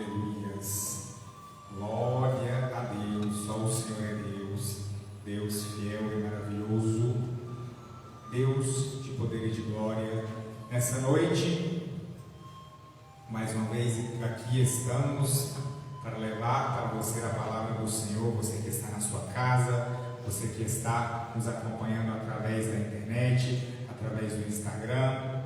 Aleluias. Glória a Deus. Só o Senhor é Deus. Deus fiel e maravilhoso. Deus de poder e de glória. Nessa noite, mais uma vez aqui estamos para levar para você a palavra do Senhor. Você que está na sua casa, você que está nos acompanhando através da internet, através do Instagram.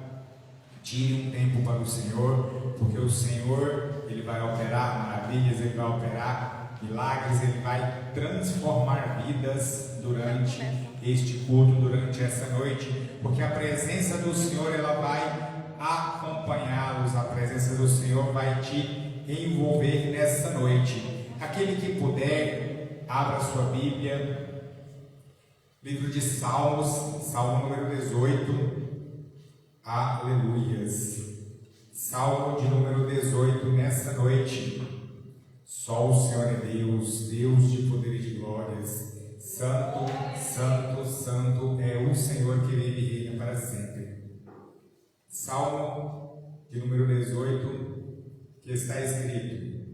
Tire um tempo para o Senhor, porque o Senhor, Ele vai operar maravilhas, Ele vai operar milagres, Ele vai transformar vidas durante este culto, durante essa noite, porque a presença do Senhor, ela vai acompanhá-los, a presença do Senhor vai te envolver nessa noite. Aquele que puder, abra sua Bíblia, livro de Salmos, Salmo número 18. Aleluias. Salmo de número 18 nessa noite. Só o Senhor é Deus, Deus de poder e de glórias. Santo, santo, santo é o Senhor que vive e reina para sempre. Salmo de número 18, que está escrito: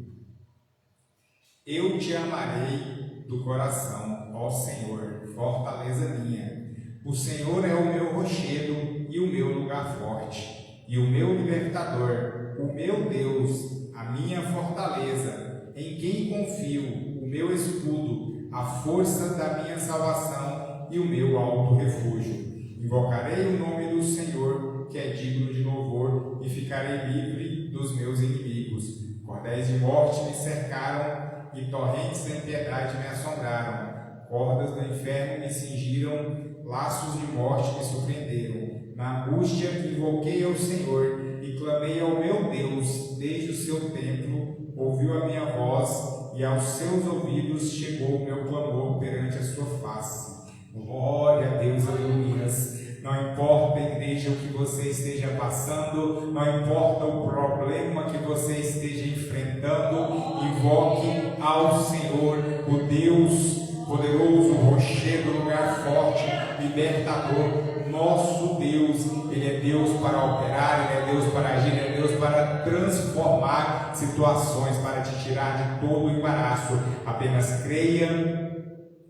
Eu te amarei do coração, ó Senhor, fortaleza minha. O Senhor é o meu rochedo e o meu lugar forte, e o meu libertador, o meu Deus, a minha fortaleza, em quem confio, o meu escudo, a força da minha salvação e o meu alto refúgio. Invocarei o nome do Senhor, que é digno de louvor, e ficarei livre dos meus inimigos. Cordéis de morte me cercaram, e torrentes da impiedade me assombraram. Cordas do inferno me cingiram, laços de morte me surpreenderam. Na angústia invoquei ao Senhor e clamei ao meu Deus desde o seu templo. Ouviu a minha voz e aos seus ouvidos chegou o meu clamor perante a sua face. Glória a Deus, aleluias. Não importa, igreja, o que você esteja passando, não importa o problema que você esteja enfrentando, invoque ao Senhor, o Deus poderoso, rochedo, lugar forte, libertador. Nosso Deus, Ele é Deus para operar, Ele é Deus para agir, Ele é Deus para transformar situações, para te tirar de todo o embaraço. Apenas creia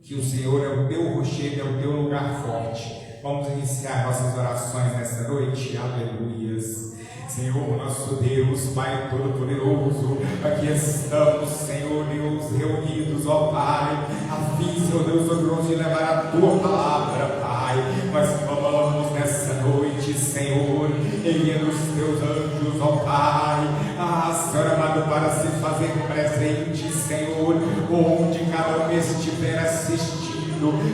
que o Senhor é o teu rochedo, é o teu lugar forte. Vamos iniciar nossas orações nessa noite. Aleluias. Senhor, nosso Deus, Pai Todo-Poderoso, aqui estamos, Senhor Deus, reunidos, ó Pai, a fim, Senhor Deus poderoso, de levar a Tua palavra, Pai. Nós clamamos nessa noite, Senhor, enviando os Teus anjos, ó Pai, Senhor amado, para se fazer presente, Senhor, onde cada um estiver assistindo,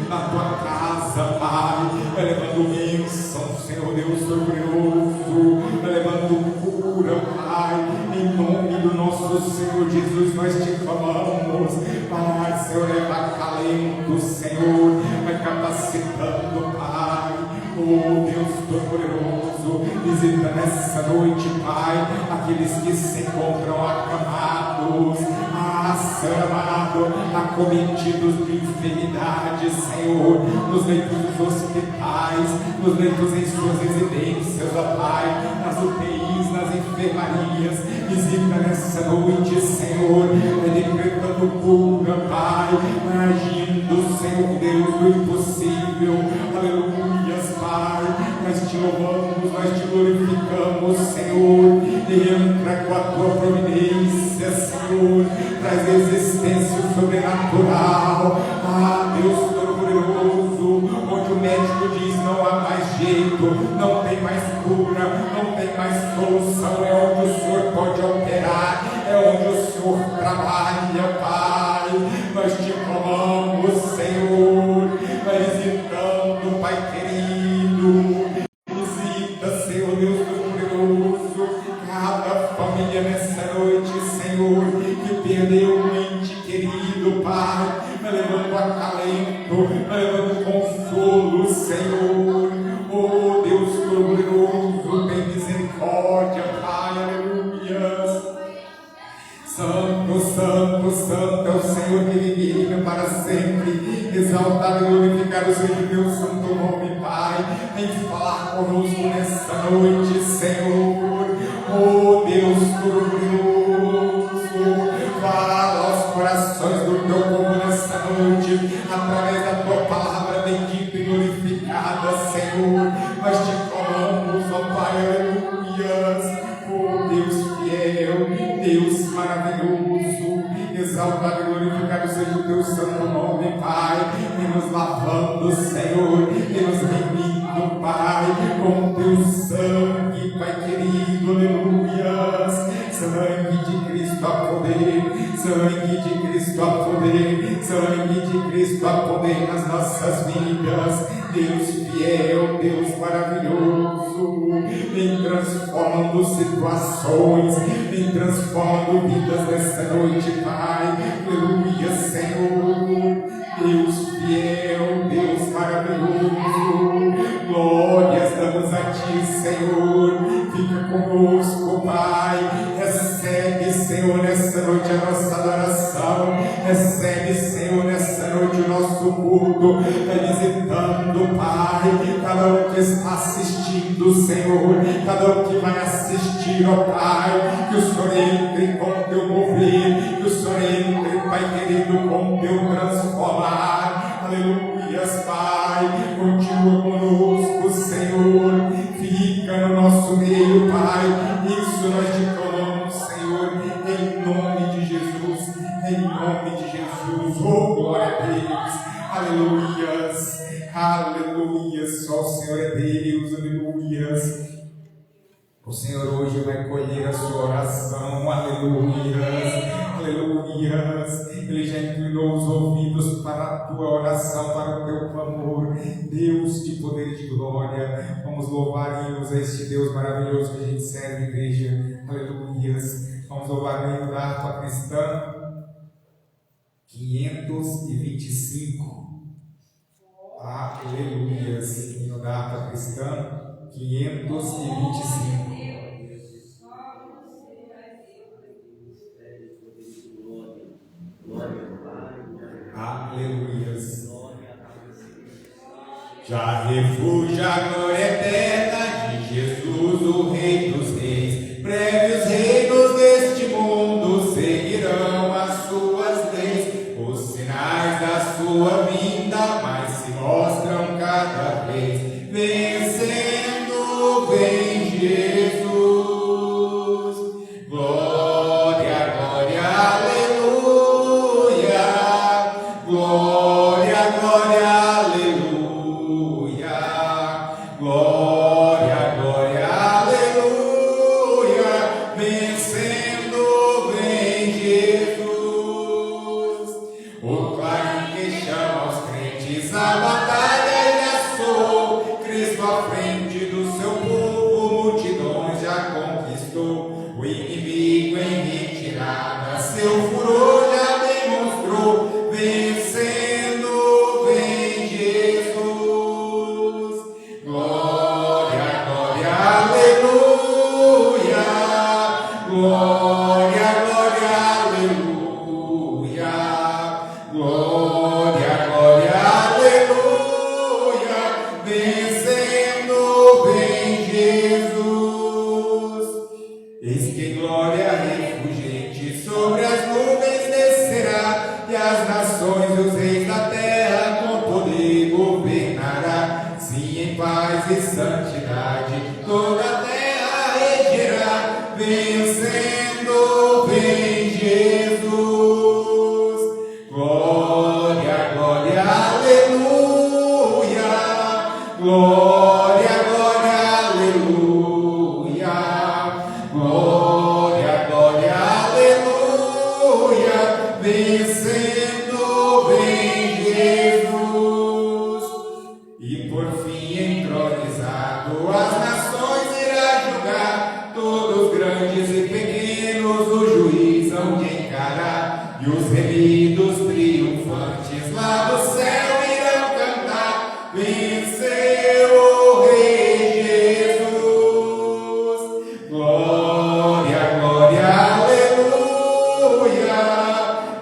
na Tua casa, Pai, levando bênção, Senhor Deus Todo-Poderoso, levando cura, Pai, em nome do nosso Senhor Jesus, nós te clamamos, Pai, Senhor, leva acalento, Senhor, vai capacitando, Pai, oh Deus Todo-Poderoso, visita nessa noite, Pai, aqueles que se encontram acamados, Senhor amado, acometidos de enfermidade, Senhor, nos leitos dos hospitais, nos leitos em suas residências, ó Pai, nas UTIs, nas enfermarias, visita nessa noite, Senhor, decretando cura, Pai, agindo, Senhor Deus, do impossível, aleluia, Pai, nós te louvamos, nós te glorificamos, Senhor, entra com a tua providência, Senhor, traz existência sobrenatural, Deus Todo-Poderoso, onde o médico diz não há mais jeito, não tem mais cura, não tem mais solução, é onde o Senhor pode operar, é onde o Senhor trabalha, Pai, nós te clamamos, Senhor, vai visitando, Pai querido, visita, Senhor Deus Todo-Poderoso, cada família nessa noite, Senhor, que perdeu um ente querido, Pai, vai levando acalento, vai levando consolo, Senhor, oh Deus Todo-Poderoso, tem misericórdia, Pai, aleluia. Santo, santo, santo é o Senhor que vive e reina para sempre. Exaltado e glorificado seja o teu santo nome, Pai. Vem falar conosco nessa noite, Senhor. Oh Deus Todo-Poderoso. Deus maravilhoso, exaltado e glorificado seja o teu santo nome, Pai, e nos lavando, Senhor, e nos remindo, Pai, com teu sangue, Pai querido, aleluias. Sangue de Cristo a poder, sangue de Cristo a poder, sangue de Cristo a poder nas nossas vidas. Deus fiel, Deus maravilhoso, vem transformando situações, vem transformando vidas nessa noite, Pai. Aleluia, Senhor. Deus fiel, Deus maravilhoso, glórias damos a Ti, Senhor. Fica conosco, Pai. Recebe, Senhor, nessa noite a nossa adoração. Recebe, Senhor, nessa noite o nosso culto. Vai visitando, Pai, cada um que está assistindo, Senhor, cada um que vai assistir, ó Pai. Que o Senhor entre com o teu mover, que o Senhor entre, Pai querido, com o teu transformar. Aleluias, Pai. Continua conosco, Senhor. Fica no nosso meio, Pai. Isso nós te clamamos, Senhor, em nome de Jesus. Em nome de Jesus. Oh, glória a Deus. Aleluias. Aleluias. Só o Senhor é Deus. Aleluias. O Senhor hoje vai colher a sua oração. Aleluias. Aleluias. Ele já inclinou os ouvidos para a tua oração, para o teu clamor. Deus de poder e de glória. Vamos louvar hinos a este Deus maravilhoso que a gente serve, igreja. Aleluias. Vamos louvar o hino da harpa cristã 525. Aleluias. Hino da harpa cristã 525. Aleluias. Já refúgio a glória eterna de Jesus, o Rei dos Reis. Prévios reinos deste mundo seguirão as suas leis. Os sinais da sua vinda mais se mostram cada vez. Vencendo, vem Jesus. Glória, glória, aleluia. Glória, glória, aleluia. Glória, glória, aleluia. Vencendo, vem Jesus. O clarim que chama os crentes à batalha ele assou. Cristo à frente do seu povo, multidões já conquistou. O inimigo em retirada, seu furor já demonstrou. Vencendo, vem Jesus. Glória, glória, aleluia. Glória, glória, aleluia. Glória, glória, aleluia. Vencendo, vem Jesus. Eis que glória refulgente sobre as nuvens descerá, e as nações e os reis da terra com poder governará. Sim, em paz e santidade toda a terra regerá. Vencendo, vem Jesus. Glória, glória, aleluia. Glória, glória, aleluia. Glória, glória, aleluia. Vencendo, vem Jesus. E por fim entronizado as nações irá julgar. Todos grandes e pequenos o juiz hão de encarar. E os remidos triunfantes lá do céu irão cantar. Venceu o Rei Jesus. Glória, glória, aleluia.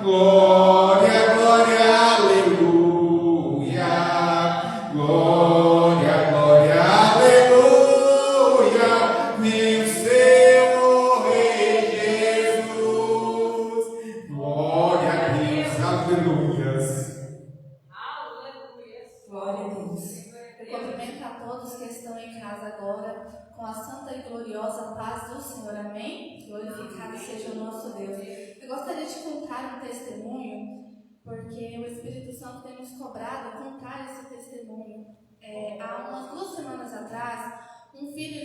Glória, glória, aleluia. Glória, glória, aleluia. Venceu o Rei Jesus. Glória a Deus, aleluias. Glória a Deus. Eu cumprimento a todos que estão em casa agora com a santa e gloriosa paz do Senhor. Amém? Glorificado seja o nosso gostaria de contar um testemunho, porque o Espírito Santo tem nos cobrado contar esse testemunho. Há umas 2 semanas atrás, o filho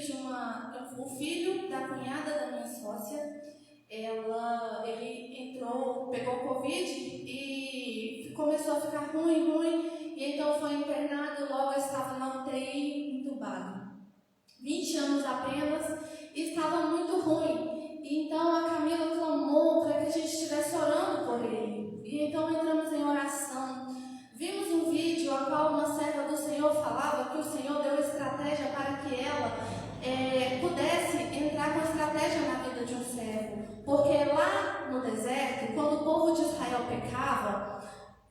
da cunhada da minha sócia, ele pegou Covid e começou a ficar ruim, e então foi internado, logo estava na UTI, entubado. 20 anos apenas, e estava muito ruim. Então a Camila clamou para que a gente estivesse orando por ele. E então entramos em oração. Vimos um vídeo a qual uma serva do Senhor falava que o Senhor deu estratégia para que ela pudesse entrar com estratégia na vida de um servo. Porque lá no deserto, quando o povo de Israel pecava,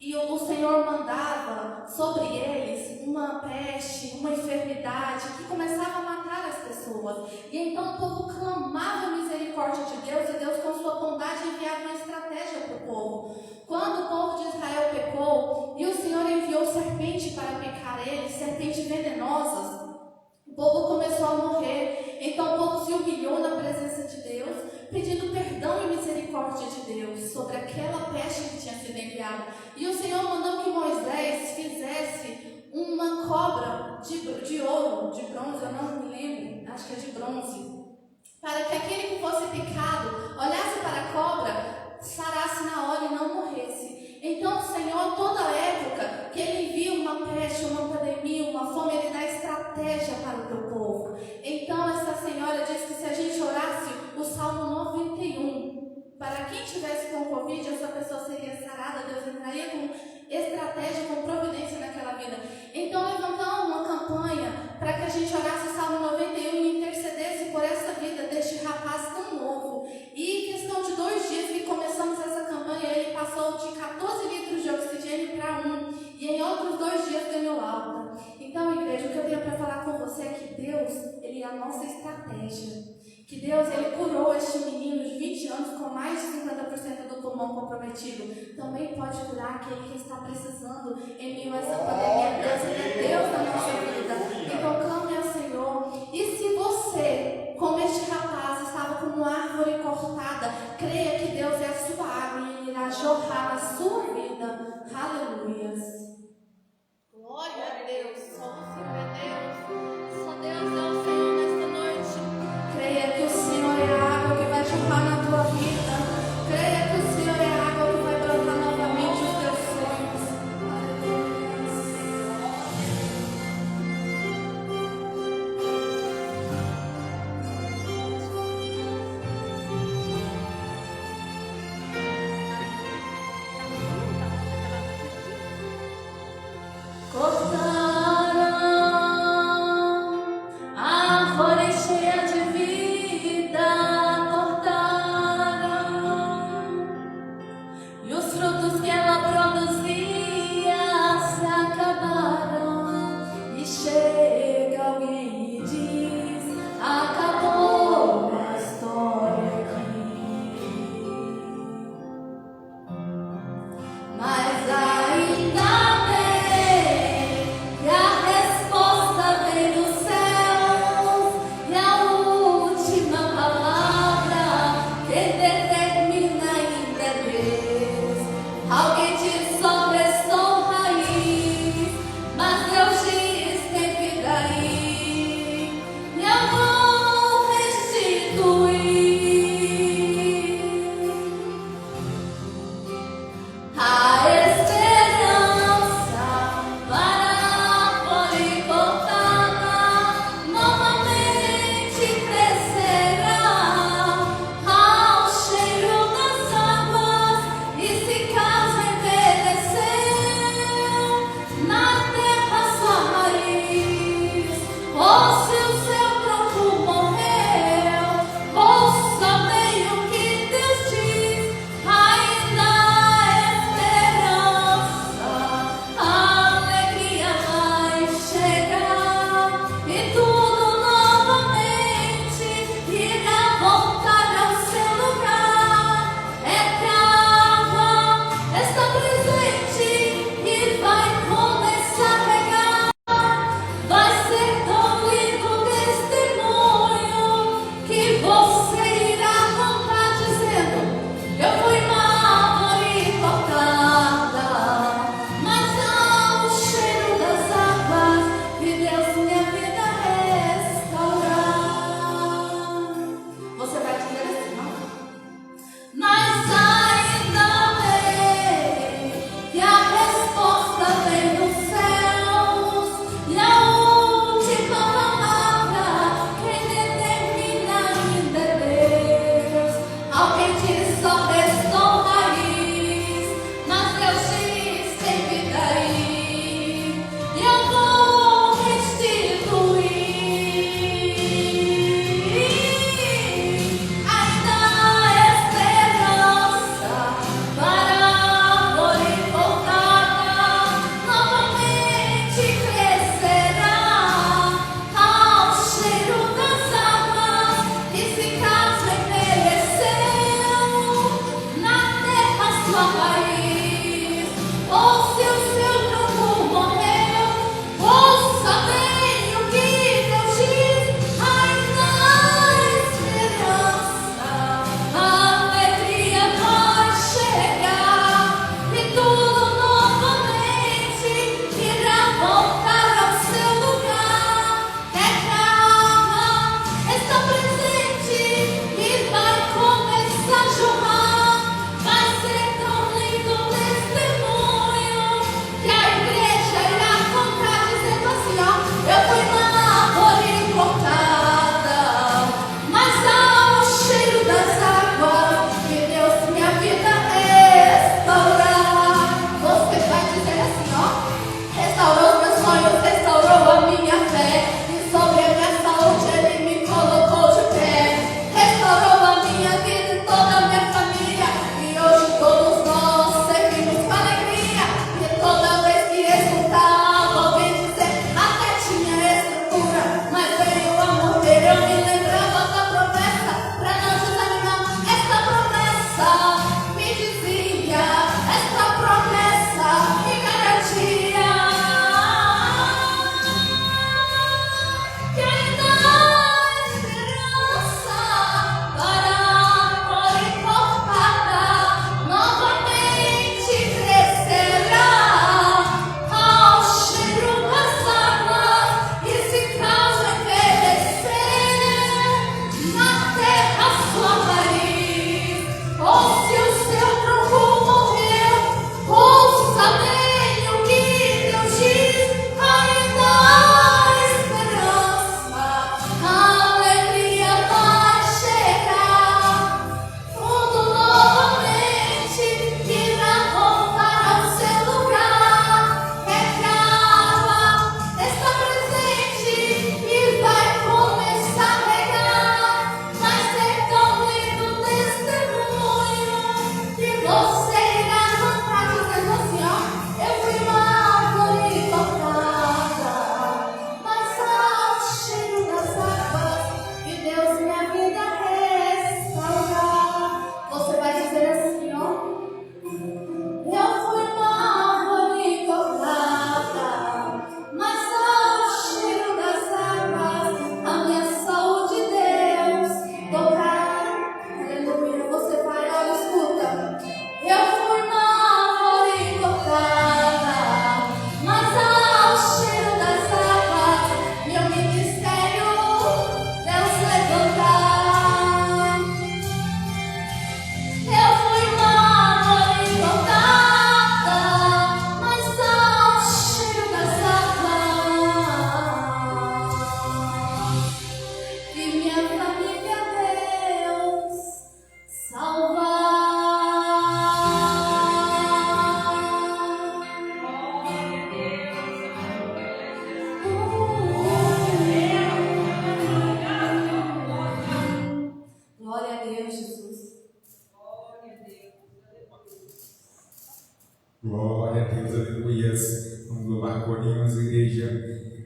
e o Senhor mandava sobre eles uma peste, uma enfermidade que começava a matar as pessoas. E então o povo clamava a misericórdia de Deus, e Deus, com sua bondade, enviava uma estratégia para o povo. Quando o povo de Israel pecou e o Senhor enviou serpente para picar eles, serpentes venenosas, o povo começou a morrer. Então o povo se humilhou na presença de Deus, pedindo perdão e misericórdia de Deus sobre aquela peste que tinha sido enviada. E o Senhor mandou que Moisés fizesse uma cobra de ouro, de bronze, eu não me lembro, acho que é de bronze, para que aquele que fosse picado olhasse para a cobra, sarasse na hora e não morresse. Então o Senhor, toda época que Ele envia uma peste, uma pandemia, uma fome, Ele dá estratégia para o teu povo. Então essa senhora disse que se a gente orasse o Salmo 91, para quem tivesse com Covid, essa pessoa seria sarada, Deus entraria com estratégia, com providência naquela vida. Então levantamos uma campanha para que a gente orasse o Salmo 91 e intercedesse por essa vida deste rapaz tão novo. E em questão de 2 dias que começamos essa campanha, ele passou de 14 litros de oxigênio para 1, e em outros 2 dias ganhou alta. Então, igreja, o que eu tenho para falar com você é que Deus, Ele é a nossa estratégia. Que Deus, Ele curou este menino de 20 anos com mais de 50% do pulmão comprometido. Também pode curar aquele que está precisando em meio a essa pandemia. Deus, Ele é Deus da nossa vida. Então, clame ao Senhor. E se você, como este rapaz, estava com uma árvore cortada, creia que Deus é a sua água e Ele irá jorrar na sua vida. Aleluias. Glória a Deus. Só o Senhor é Deus. Só Deus é o Senhor nesta noite. Creia que o Senhor é a água que vai jorrar na tua vida. Creia que o Senhor é a água que vai brotar novamente os teus sonhos. Cortará Glória a Deus, aleluias. Vamos louvar corinhos, igreja.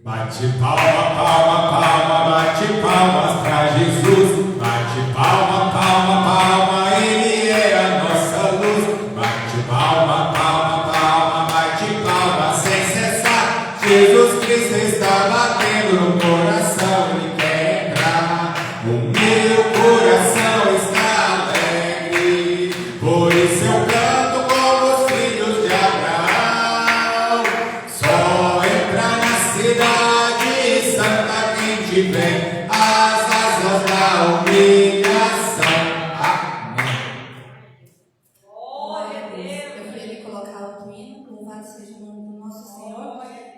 Bate palma, palma, palma, bate palmas pra Jesus. Bate palma, palma, palma, Ele é a nossa luz. Bate palma, palma, palma, bate palma sem cessar. Jesus Cristo está batendo no coração, Ele quer entrar. O meu coração está alegre, por isso eu canto como os filhos de Abraão. Só entra na cidade santa quem tiver as asas da humilhação. Amém. Glória a Deus. Eu queria colocar o hino, louvado seja o nome do nosso Senhor.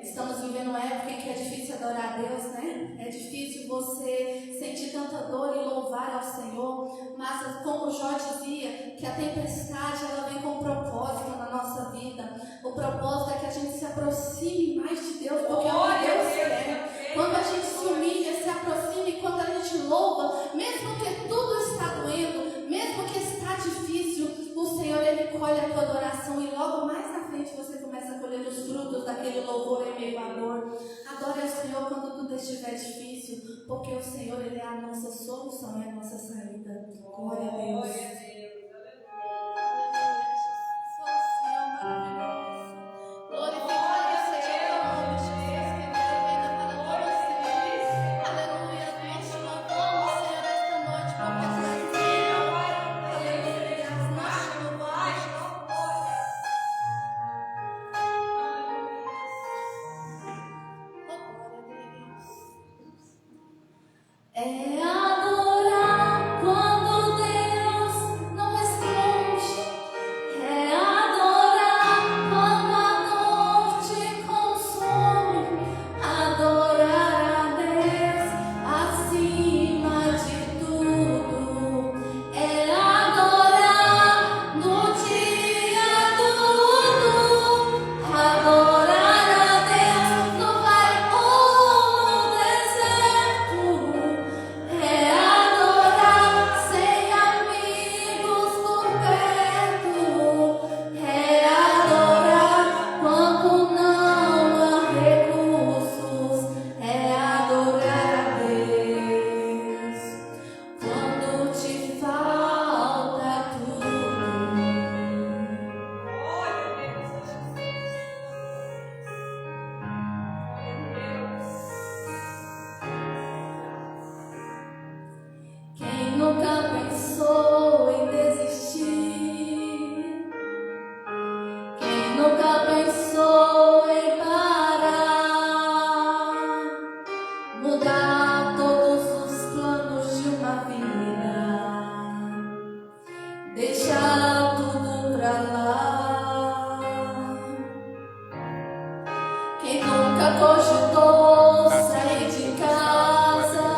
Estamos vivendo uma época em que é difícil adorar a Deus, né? É difícil você sentir tanta dor e louvar ao Senhor, mas como Jó dizia, que a tempestade ela vem com um propósito na nossa vida. O propósito é que a gente se aproxime mais de Deus, porque é o que Deus quer. Quando a gente se humilha, se aproxima e quando a gente louva, mesmo que tudo está doendo, mesmo que está difícil, o Senhor Ele colhe a tua adoração e logo mais na frente você começa a colher os frutos daquele louvor em meio à dor. Adore ao Senhor quando tudo estiver difícil, porque o Senhor Ele é a nossa solução e a nossa saída. Glória a Deus. É adorar quando Deus não responde. É adorar quando a noite consome. Adorar a Deus acima de tudo. É adorar no dia tudo. Adorar a Deus no vale ou no deserto. É adorar sem amigos por perto. É adorar quando não há recursos. É adorar a Deus quando te falta tudo. Quem nunca pensou em desistir? Quem nunca pensou em parar? Mudar todos os planos de uma vida, deixar tudo pra lá. Quem nunca cogitou sair de casa,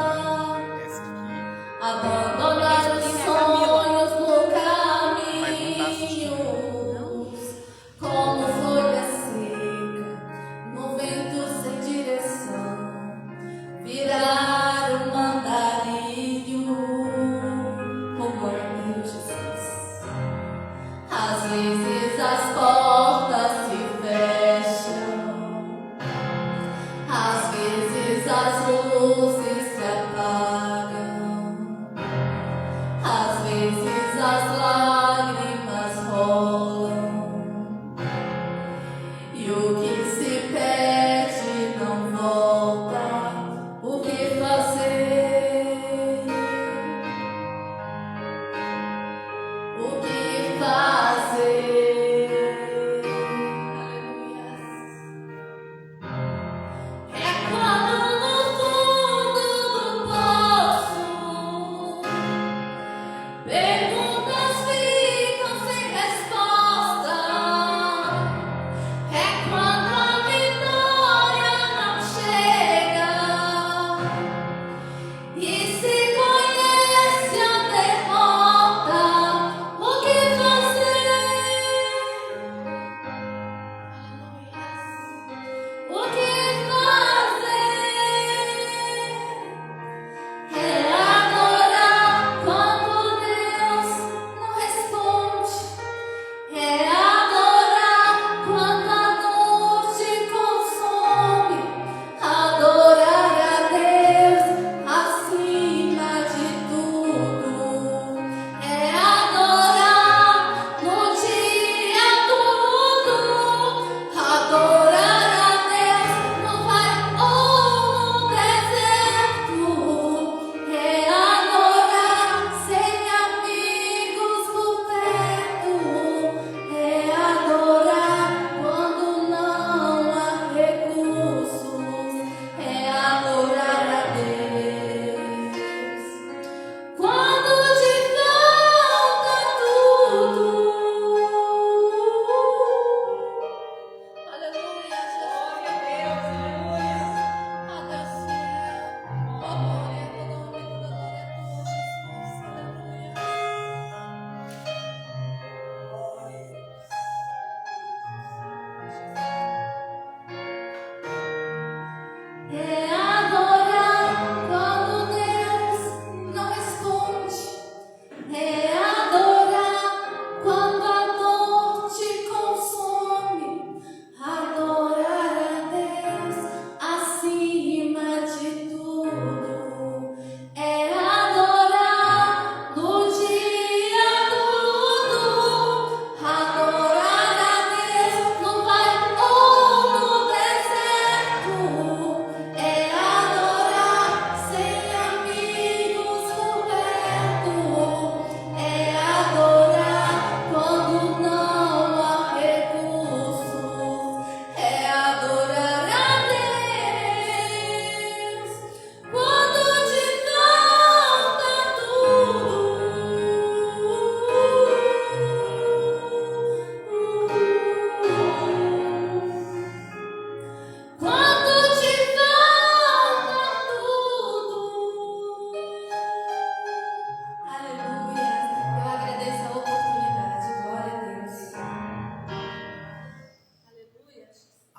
abandonar os sonhos no caminho, como folha seca, no vento sem direção, virar um mandarinho, oh glória a Deus, Jesus. Às vezes as portas se fecham, às vezes as luzes se apagam, às vezes as lágrimas rolam, e o que se perde não volta. O que fazer? O que fazer?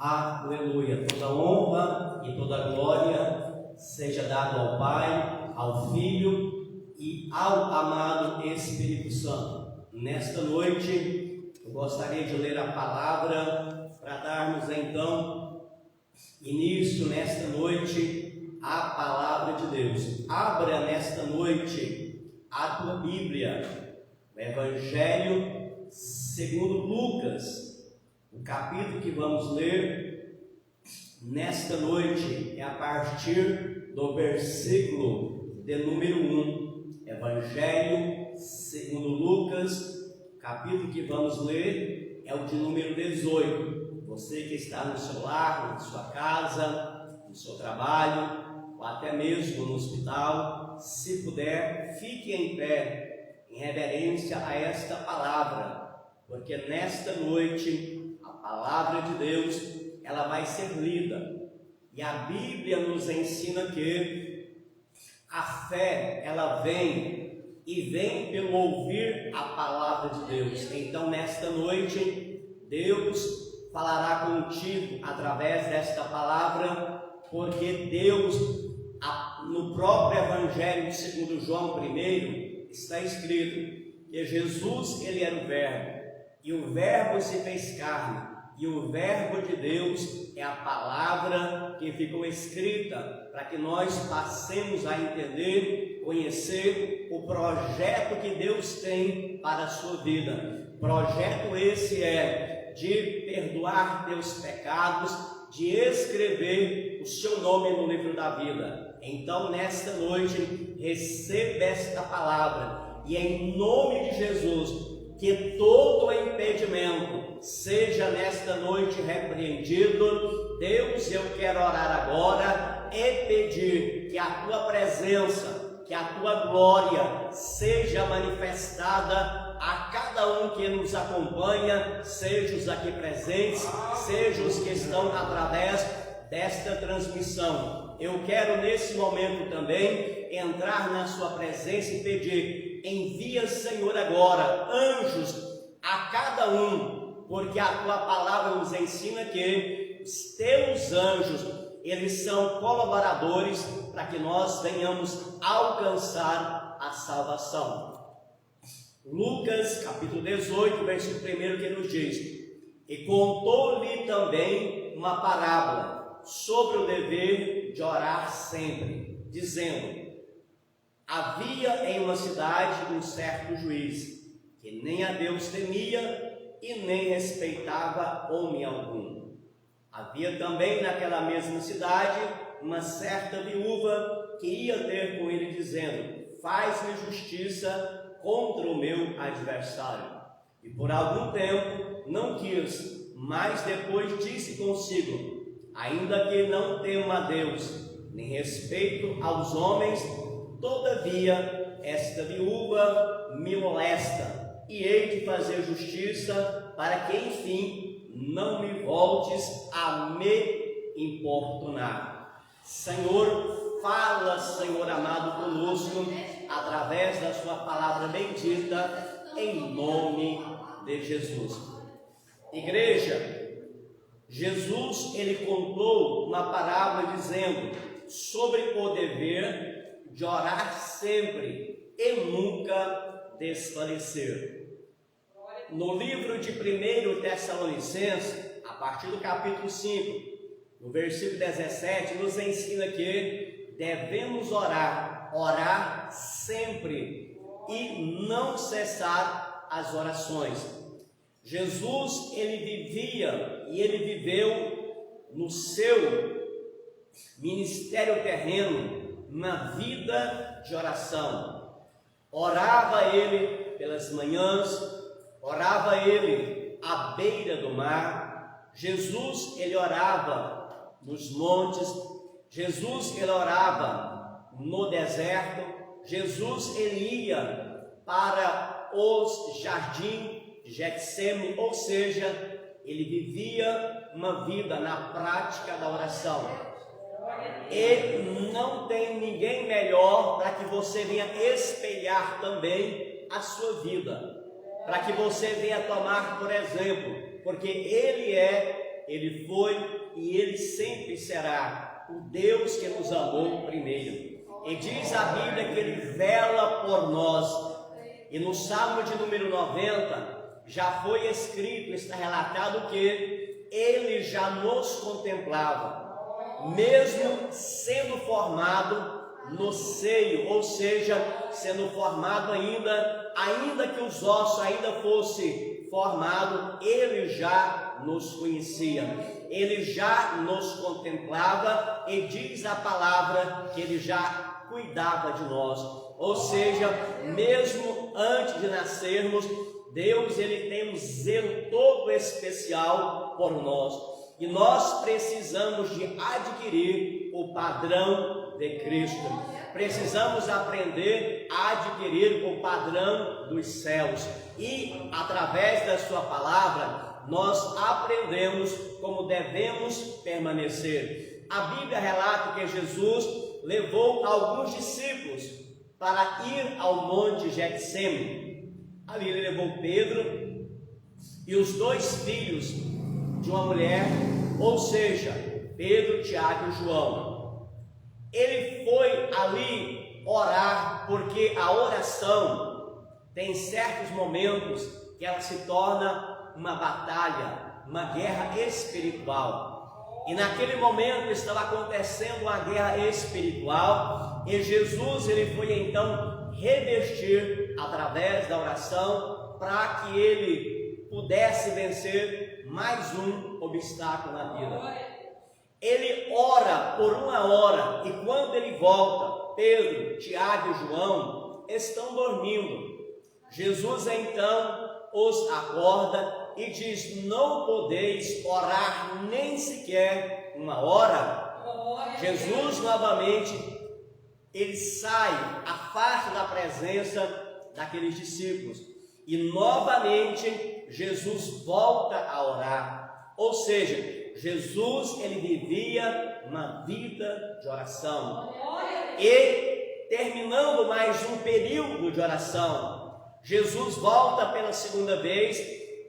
Aleluia. Toda honra e toda glória seja dada ao Pai, ao Filho e ao amado Espírito Santo. Nesta noite, eu gostaria de ler a palavra para darmos então início nesta noite à palavra de Deus. Abra nesta noite a tua Bíblia, o Evangelho segundo Lucas. O capítulo que vamos ler nesta noite é a partir do versículo de número 1. Evangelho segundo Lucas, o capítulo que vamos ler é o de número 18. Você que está no seu lar, na sua casa, no seu trabalho, ou até mesmo no hospital, se puder, fique em pé em reverência a esta palavra, porque nesta noite a palavra de Deus, ela vai ser lida. E a Bíblia nos ensina que a fé, ela vem pelo ouvir a palavra de Deus. Então, nesta noite, Deus falará contigo através desta palavra, porque Deus, no próprio Evangelho segundo João 1, está escrito que Jesus, ele era o Verbo, e o Verbo se fez carne. E o Verbo de Deus é a palavra que ficou escrita para que nós passemos a entender, conhecer o projeto que Deus tem para a sua vida. Projeto esse é de perdoar teus pecados, de escrever o seu nome no livro da vida. Então, nesta noite, receba esta palavra e em nome de Jesus, que todo impedimento seja nesta noite repreendido. Deus, eu quero orar agora e pedir que a tua presença, que a tua glória seja manifestada a cada um que nos acompanha, seja os aqui presentes, seja os que estão através desta transmissão. Eu quero nesse momento também entrar na sua presença e pedir: envia, Senhor, agora anjos a cada um, porque a tua palavra nos ensina que os teus anjos, eles são colaboradores para que nós venhamos alcançar a salvação. Lucas capítulo 18, versículo 1, que nos diz: e contou-lhe também uma parábola sobre o dever de orar sempre, dizendo: havia em uma cidade um certo juiz, que nem a Deus temia e nem respeitava homem algum. Havia também naquela mesma cidade uma certa viúva que ia ter com ele, dizendo: faz-me justiça contra o meu adversário. E por algum tempo não quis, mas depois disse consigo: ainda que não temo a Deus, nem respeito aos homens, todavia esta viúva me molesta, e hei de fazer justiça, para que enfim não me voltes a me importunar. Senhor, fala, Senhor amado, conosco, através da sua palavra bendita, em nome de Jesus. Igreja, Jesus, ele contou uma parábola dizendo sobre o dever de orar sempre e nunca desfalecer. No livro de 1 Tessalonicenses, a partir do capítulo 5, no versículo 17, nos ensina que devemos orar sempre e não cessar as orações. Jesus, ele vivia e ele viveu no seu ministério terreno, na vida de oração. Orava ele pelas manhãs, orava ele à beira do mar. Jesus, ele orava nos montes. Jesus, ele orava no deserto. Jesus, ele ia para os jardins de Getsêmani, ou seja, ele vivia uma vida na prática da oração. E não tem ninguém melhor para que você venha espelhar também a sua vida, para que você venha tomar por exemplo, porque ele é Ele foi e Ele sempre será o Deus que nos amou primeiro. E diz a Bíblia que Ele vela por nós. E no Salmo de número 90, já foi escrito, está relatado que Ele já nos contemplava, mesmo sendo formado no seio, ou seja, sendo formado ainda que os ossos ainda fossem formados, Ele já nos conhecia, Ele já nos contemplava, e diz a palavra que Ele já cuidava de nós. Ou seja, mesmo antes de nascermos, Deus ele tem um zelo todo especial por nós. E nós precisamos de adquirir o padrão de Cristo. Precisamos aprender a adquirir o padrão dos céus. E através da sua palavra, nós aprendemos como devemos permanecer. A Bíblia relata que Jesus levou alguns discípulos para ir ao monte Getsêmani. Ali ele levou Pedro e os dois filhos de uma mulher, ou seja, Pedro, Tiago e João. Ele foi ali orar, porque a oração tem certos momentos que ela se torna uma batalha, uma guerra espiritual. E naquele momento estava acontecendo uma guerra espiritual, e Jesus ele foi então revestir através da oração para que ele pudesse vencer mais um obstáculo na vida. Ele ora por uma hora, e quando ele volta, Pedro, Tiago e João estão dormindo. Jesus então os acorda e diz: não podeis orar nem sequer uma hora. Jesus novamente ele sai, afasta da presença daqueles discípulos, e novamente Jesus volta a orar. Ou seja, Jesus ele vivia uma vida de oração. E terminando mais um período de oração, Jesus volta pela segunda vez,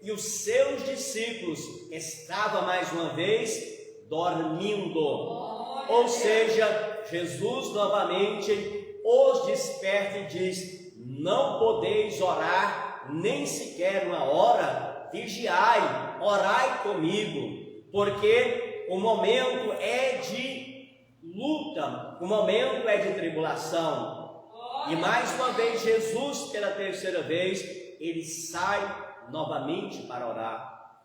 e os seus discípulos estavam mais uma vez dormindo. Ou seja, Jesus novamente os desperta e diz: não podeis orar nem sequer uma hora, vigiai, orai comigo, porque o momento é de luta, o momento é de tribulação. E mais uma vez Jesus, pela terceira vez, ele sai novamente para orar.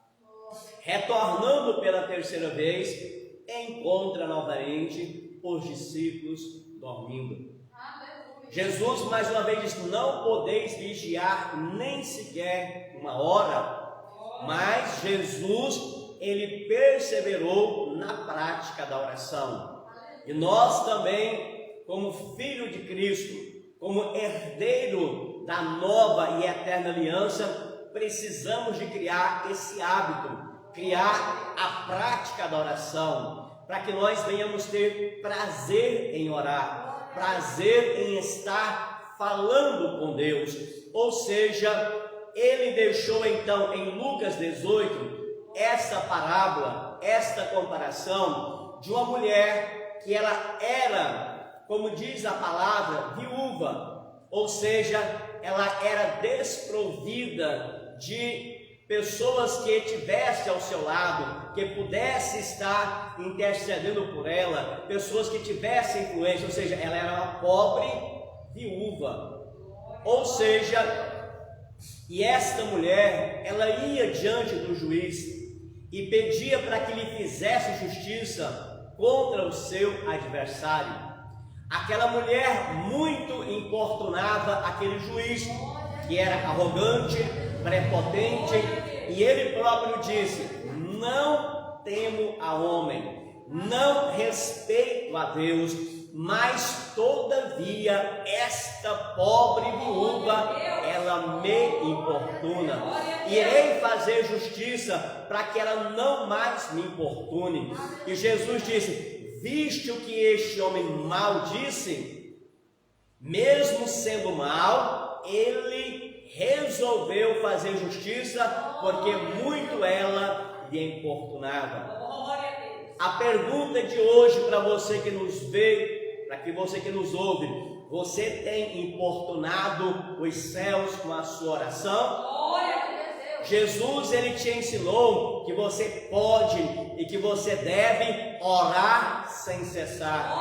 Retornando pela terceira vez, encontra novamente os discípulos dormindo. Jesus mais uma vez diz: não podeis vigiar nem sequer uma hora. Mas Jesus ele perseverou na prática da oração. E nós também, como filho de Cristo, como herdeiro da nova e eterna aliança, precisamos de criar esse hábito, criar a prática da oração, para que nós venhamos ter prazer em orar, prazer em estar falando com Deus. Ou seja, ele deixou então em Lucas 18 essa parábola, esta comparação de uma mulher que ela era, como diz a palavra, viúva, ou seja, ela era desprovida de pessoas que estivessem ao seu lado, que pudesse estar intercedendo por ela, pessoas que tivessem influência, ou seja, ela era uma pobre viúva. Ou seja, e esta mulher, ela ia diante do juiz e pedia para que lhe fizesse justiça contra o seu adversário. Aquela mulher muito importunava aquele juiz, que era arrogante, prepotente, e ele próprio disse: não temo a homem, não respeito a Deus, mas todavia esta pobre viúva, ela me importuna. Irei fazer justiça para que ela não mais me importune. E Jesus disse: viste o que este homem mal disse? Mesmo sendo mal, ele resolveu fazer justiça, porque muito ela lhe importunava. A pergunta de hoje para você que nos vê, para que você que nos ouve: você tem importunado os céus com a sua oração? Jesus, ele te ensinou que você pode e que você deve orar sem cessar,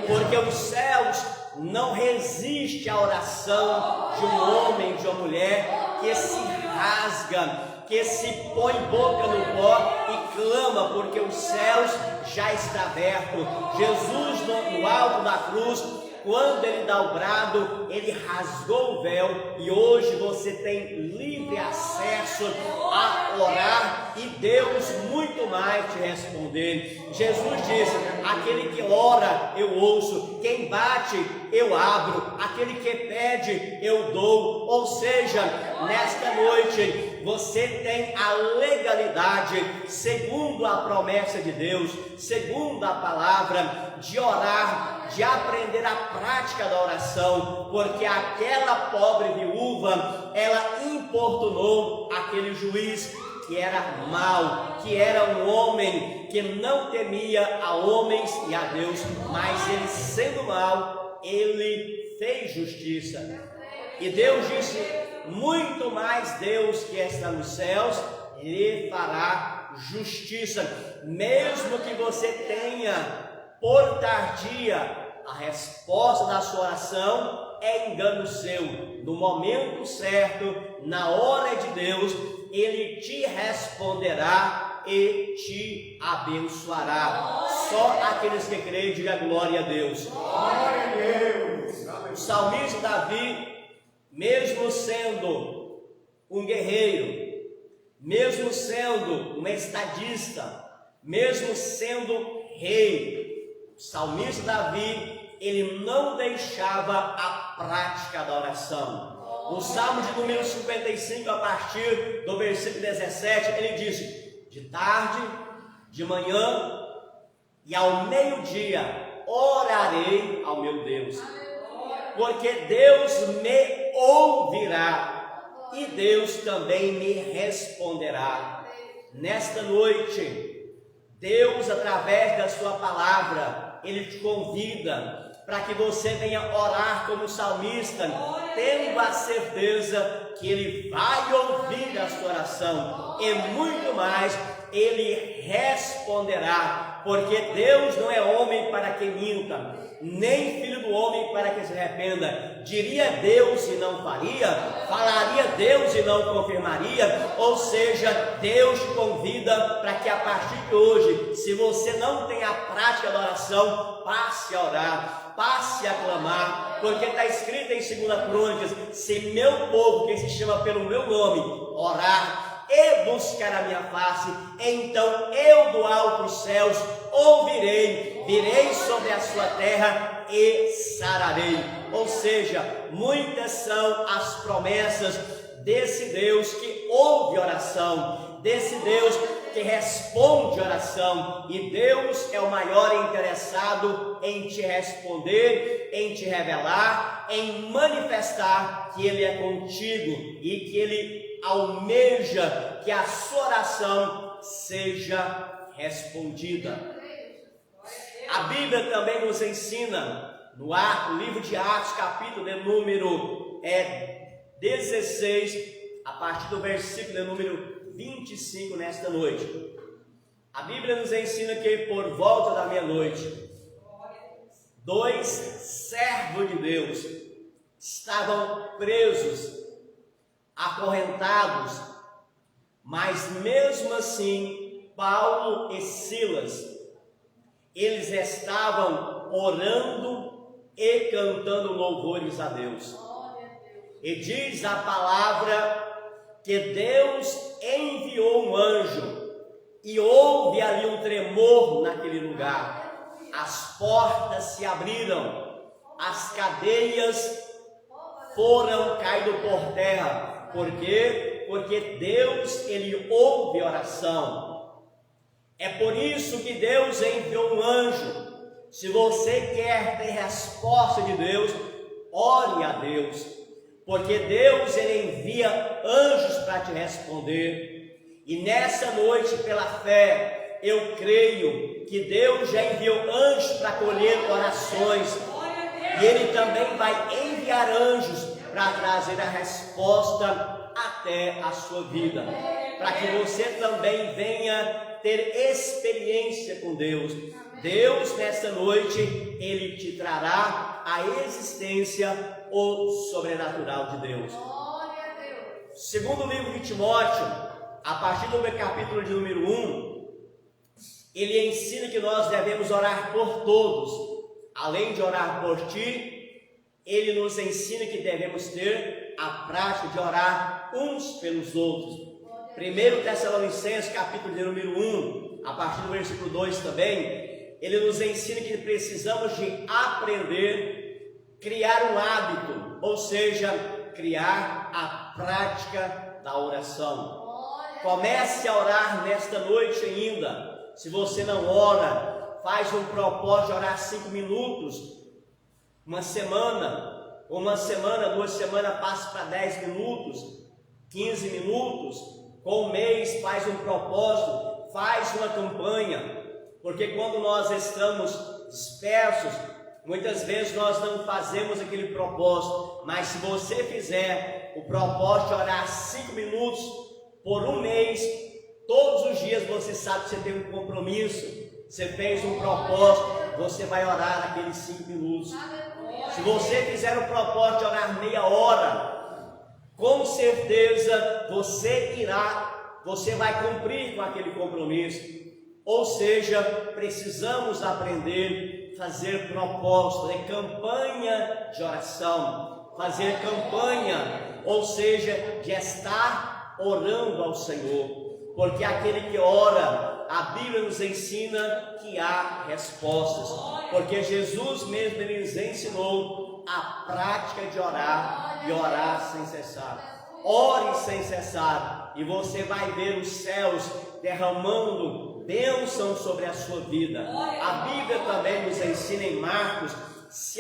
porque os céus não resistem à oração de um homem, de uma mulher que se rasga, que se põe boca no pó e clama, porque os céus já está aberto. Jesus no alto da cruz, quando ele dá o brado, ele rasgou o véu e hoje você tem livre acesso a orar e Deus muito mais te responder. Jesus disse: aquele que ora eu ouço, quem bate eu abro, aquele que pede eu dou. Ou seja, nesta noite você tem a legalidade, segundo a promessa de Deus, segundo a palavra, de orar, de aprender a prática da oração, porque aquela pobre viúva, ela importunou aquele juiz que era mau, que era um homem que não temia a homens e a Deus, mas ele, sendo mau, ele fez justiça. E Deus disse: muito mais Deus que está nos céus lhe fará justiça. Mesmo que você tenha por tardia a resposta da sua oração, é engano seu. No momento certo, na hora de Deus, ele te responderá e te abençoará. Só aqueles que creem, diga glória a Deus. Glória a Deus. O salmista Davi, mesmo sendo um guerreiro, mesmo sendo um estadista, mesmo sendo rei, o salmista Davi, ele não deixava a prática da oração. No Salmo de número 55, a partir do versículo 17, ele diz: de tarde, de manhã e ao meio-dia orarei ao meu Deus, porque Deus me ouvirá e Deus também me responderá. Nesta noite, Deus, através da sua palavra, ele te convida para que você venha orar como salmista, tendo a certeza que ele vai ouvir a sua oração e muito mais, ele responderá, porque Deus não é homem para que minta, nem filho do homem para que se arrependa. Diria Deus e não faria, falaria Deus e não confirmaria. Ou seja, Deus te convida para que a partir de hoje, se você não tem a prática da oração, passe a orar, passe a clamar, porque está escrito em 2 Crônicas: se meu povo, que se chama pelo meu nome, orar e buscar a minha face, então eu do alto dos céus ouvirei, virei sobre a sua terra e sararei. Ou seja, muitas são as promessas desse Deus que ouve oração, desse Deus que responde oração, e Deus é o maior interessado em te responder, em te revelar, em manifestar que Ele é contigo e que Ele almeja que a sua oração seja respondida. A Bíblia também nos ensina, no livro de Atos, capítulo de número 16, a partir do versículo de número 25, nesta noite. A Bíblia nos ensina que por volta da meia-noite, 2 servos de Deus estavam presos, acorrentados, mas mesmo assim, Paulo e Silas, eles estavam orando e cantando louvores a Deus. E diz a palavra que Deus enviou um anjo e houve ali um tremor naquele lugar. As portas se abriram, as cadeias foram caindo por terra. Por quê? Porque Deus, Ele ouve oração. É por isso que Deus enviou um anjo. Se você quer ter resposta de Deus, ore a Deus. Porque Deus, Ele envia anjos para te responder. E nessa noite, pela fé, eu creio que Deus já enviou anjos para colher orações. E Ele também vai enviar anjos para trazer a resposta até a sua vida. Para que você também venha ter experiência com Deus. Deus, nesta noite, Ele te trará a existência ou sobrenatural de Deus. Segundo o livro de Timóteo, a partir do capítulo de número 1, ele ensina que nós devemos orar por todos. Além de orar por ti, ele nos ensina que devemos ter a prática de orar uns pelos outros. 1 Tessalonicenses, capítulo de número 1, a partir do versículo 2 também, ele nos ensina que precisamos de aprender, criar um hábito, ou seja, criar a prática da oração. Comece a orar nesta noite ainda. Se você não ora, faz um propósito de orar 5 minutos. Uma semana, 2 semanas, passe para 10 minutos, 15 minutos. Com um mês, faz um propósito, faz uma campanha. Porque quando nós estamos dispersos, muitas vezes nós não fazemos aquele propósito. Mas se você fizer o propósito de orar 5 minutos por um mês, todos os dias você sabe que você tem um compromisso, você fez um propósito, você vai orar naqueles 5 minutos. Se você fizer o propósito de orar meia hora, com certeza você vai cumprir com aquele compromisso. Ou seja, precisamos aprender a fazer propósito, fazer campanha de oração, fazer campanha, ou seja, de estar orando ao Senhor. Porque aquele que ora, a Bíblia nos ensina que há respostas. Porque Jesus mesmo nos ensinou a prática de orar e orar sem cessar. Ore sem cessar e você vai ver os céus derramando bênção sobre a sua vida. A Bíblia também nos ensina em Marcos, se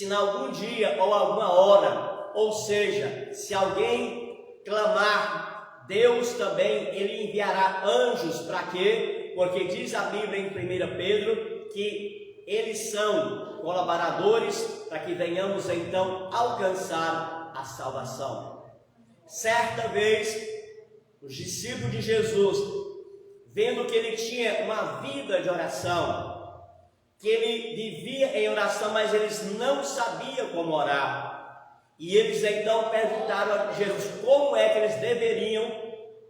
em algum dia ou alguma hora, ou seja, se alguém clamar, Deus também, Ele enviará anjos para quê? Porque diz a Bíblia em 1 Pedro que eles são colaboradores para que venhamos então alcançar a salvação. Certa vez, os discípulos de Jesus, vendo que ele tinha uma vida de oração, que ele vivia em oração, mas eles não sabiam como orar, e eles então perguntaram a Jesus como é que eles deveriam,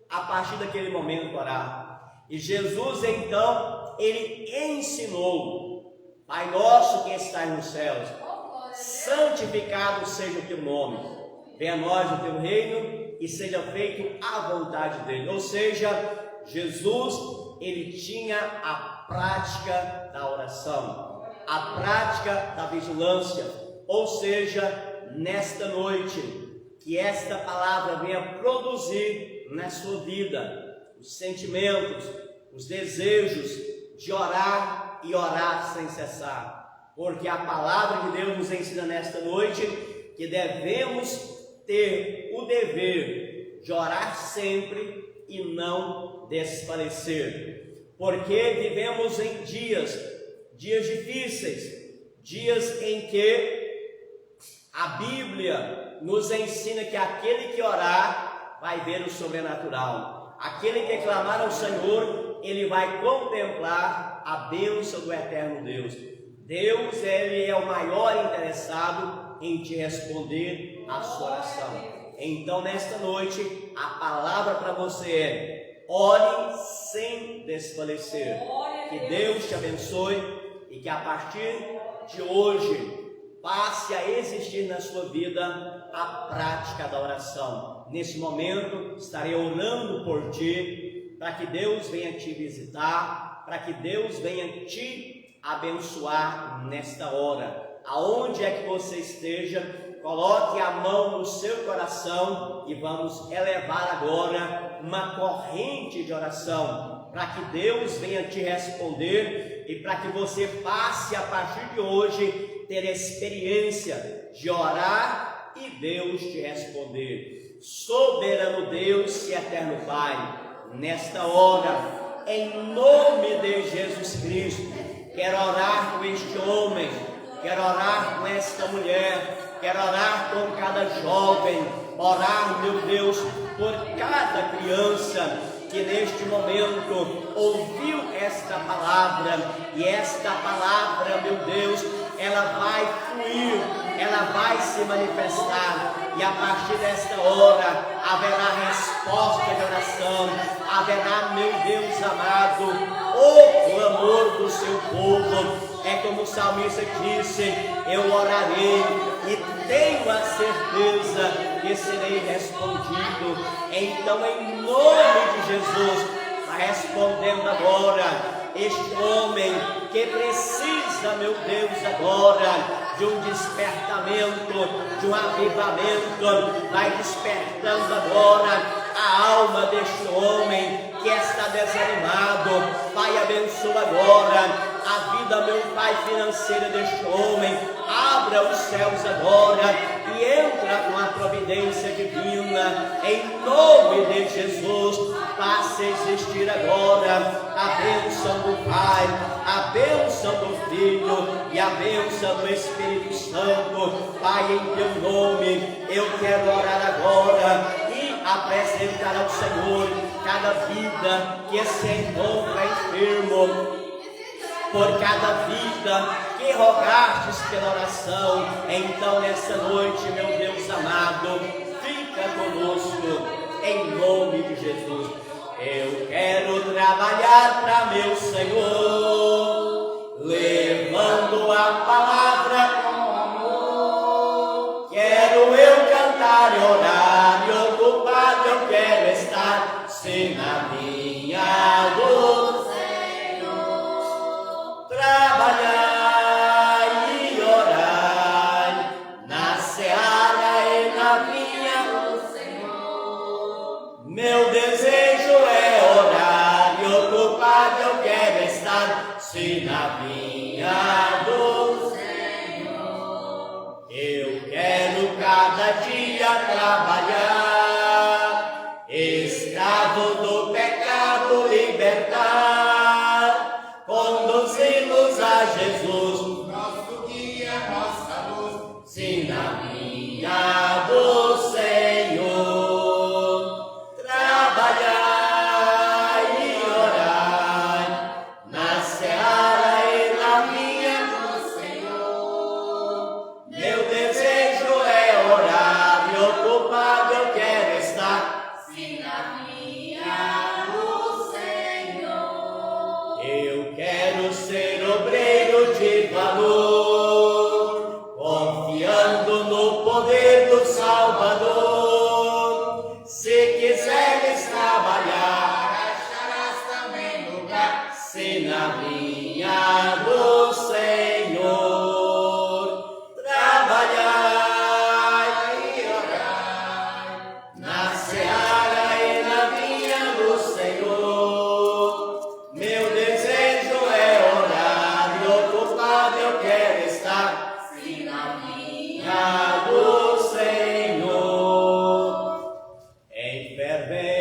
a partir daquele momento, orar. E Jesus então, ele ensinou: Pai nosso que estás nos céus, santificado seja o teu nome, venha a nós o teu reino, e seja feito a vontade dele. Ou seja, Jesus, ele tinha a prática da oração, a prática da vigilância. Ou seja, nesta noite, que esta palavra venha produzir na sua vida os sentimentos, os desejos de orar e orar sem cessar. Porque a palavra de Deus nos ensina nesta noite que devemos ter o dever de orar sempre e não desfalecer, porque vivemos em dias difíceis, dias em que a Bíblia nos ensina que aquele que orar vai ver o sobrenatural, aquele que clamar ao Senhor, ele vai contemplar a bênção do eterno Deus. Deus, ele é o maior interessado em te responder a sua oração. Então, nesta noite, a palavra para você é: ore sem desfalecer. Que Deus te abençoe e que a partir de hoje passe a existir na sua vida a prática da oração. Nesse momento, estarei orando por ti, para que Deus venha te visitar, para que Deus venha te abençoar nesta hora. Aonde é que você esteja, coloque a mão no seu coração e vamos elevar agora uma corrente de oração, para que Deus venha te responder e para que você passe a partir de hoje ter experiência de orar e Deus te responder. Soberano Deus e eterno Pai, nesta hora, em nome de Jesus Cristo, quero orar com este homem, quero orar com esta mulher, quero orar com cada jovem, orar, meu Deus, por cada criança que neste momento ouviu esta palavra, e esta palavra, meu Deus, ela vai fluir, ela vai se manifestar, e a partir desta hora haverá resposta de oração, haverá, meu Deus amado, o clamor do seu povo. É como o salmista disse: eu orarei e tenho a certeza que serei respondido. Então, em nome de Jesus, está respondendo agora este homem que precisa, meu Deus, agora de um despertamento, de um avivamento. Vai despertando agora a alma deste homem que está desanimado. Pai, abençoa agora a vida, meu Pai, financeira deste homem. Abra os céus agora e entra com a providência divina, em nome de Jesus. Faça existir agora a bênção do Pai, a bênção do Filho e a bênção do Espírito Santo. Pai, em teu nome eu quero orar agora e apresentar ao Senhor cada vida que se encontra enfermo, por cada vida que rogastes pela oração. Então, nessa noite, meu Deus amado, fica conosco, em nome de Jesus. Eu quero trabalhar para meu Senhor, levando a palavra com amor. Quero eu cantar e orar, e ocupado eu quero estar, se na minha luz trabalhar e orar na seara e na vinha do Senhor. Meu desejo é orar e ocupado eu quero estar, se na vinha do Senhor. Eu quero cada dia trabalhar, escravo do pecado libertar, conduzi-los a Jesus, nosso guia, nossa luz, se na vinha do Senhor. Trabalhar e orar na seara e na vinha do Senhor. Meu desejo é orar e ocupado eu quero estar, se na vinha do Senhor. Eu quero ser obreiro de valor, confiando no poder do Salvador. Se quiseres trabalhar, acharás também lugar, se na vinha do Senhor. Trabalhar e orar na seara e na vinha do Senhor. Meu desejo é orar e ocupado eu quero estar, se na vinha do Senhor. Em fervente